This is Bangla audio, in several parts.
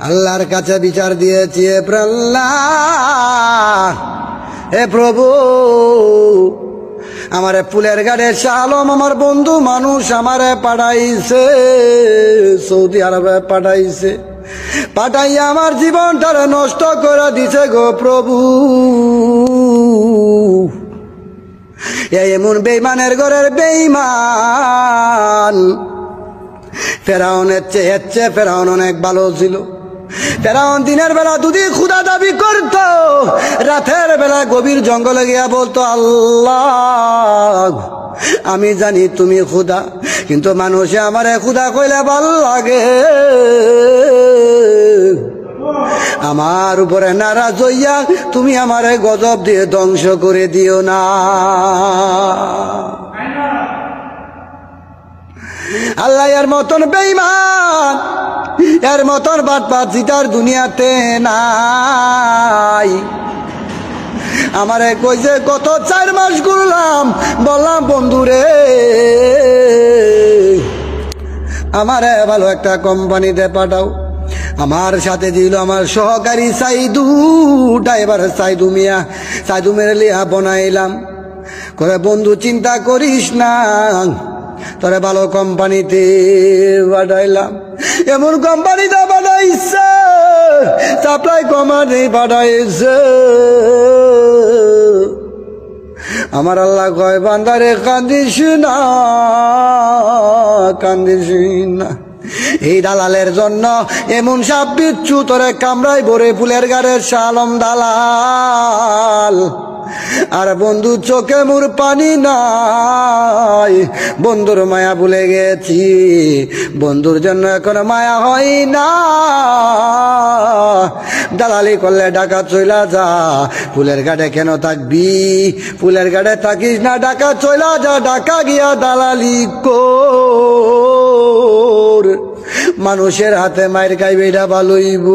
আল্লাহর কাছে বিচার দিয়েছি, হে প্রভু, আমারে ফুলের গাড়ে শাহ আলম আমার বন্ধু মানুষ আমারে পাঠাইছে, সৌদি আরবে পাঠাইছে, পাঠাইয়া আমার জীবনটারে নষ্ট করে দিছে গো প্রভু। এমন বেঈমানের ঘরের বেঈমান। ফেরাউনের চেয়ে ফেরাউন অনেক ভালো ছিল। ফেরাউন দিনের বেলা দুদি ক্ষুধা দাবি করত, রাতের বেলা গভীর জঙ্গলে গিয়া বলতো, আল্লাহ আমি জানি তুমি ক্ষুধা, কিন্তু মানুষে আমারে ক্ষুধা কইলে ভাল লাগে, আমার উপরে নারাজ হইয়া তুমি আমারে গজব দিয়ে ধ্বংস করে দিও না। আল্লাহ এর মতন বেঈমান, এর মতন বাটপাত জিতার দুনিয়াতে নাই। আমারে কইছে কত 4 মাস ঘুরলাম, বললাম বন্ধুরে আমারে ভালো একটা কোম্পানিতে পাঠাও। আমার সাথে দিল আমার সহকারী সাইদু, ড্রাইভার সাইদু মিয়া, সাইদু মেরে লিয়া বনাইলাম। করে বন্ধু চিন্তা করিস না, তোরে ভালো কোম্পানিতে পাঠাইলাম। এমন কোম্পানিতে পাঠাইছে, সাপ্লাই কোম্পানি পাঠাইছে। আমার আল্লাহ কয় বান্দারে কান্দিস না, কান্দিস না। এই দালালের জন্য এমন সাপ বিচ্ছু তোরে কামড়াই ভরে ফুলের গাড়ের শাহ আলম দালাল। আর বন্ধু চোখে মোর পানি নাই, বন্ধুর মায়া ভুলে গেছি, বন্ধুর জন্য এখন মায়া হয় না। দালালি করলে ঢাকা চইলা যা, ফুলের গাড়ে কেন থাকবি, ফুলের গাড়ে থাকিস না, ঢাকা চইলা যা, ঢাকা গিয়া দালালি কর। মানুষের হাতে মায়ের খাইবে এটা ভালোইব।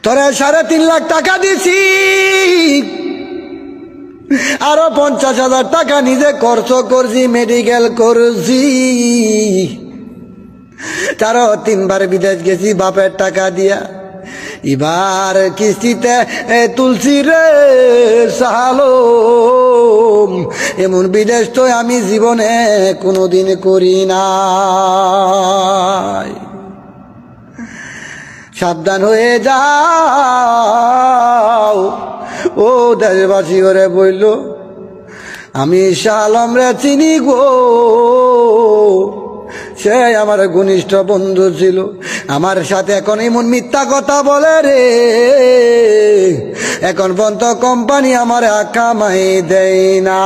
তোরে 3.5 লাখ টাকা দিছি, আরো 50,000 টাকা নিজে খরচ করছি, মেডিকেল করছি। তারও 3 বার বিদেশ গেছি বাপের টাকা দিয়া। এবার কিস্তিতে তুলসি রে শাহ আলম, এমন বিদেশ তো আমি জীবনে কোনোদিন করি নাই। সাবধান হয়ে যাও, ও দেশবাসী করে বলল, আমি শাহ আলম রে চিনি গো, সে আমার ঘনিষ্ঠ বন্ধু ছিল। আমার সাথে এখন এমন মিথ্যা কথা বলে রে, এখন পর্যন্ত কোম্পানি আমার কামাই দেয় না।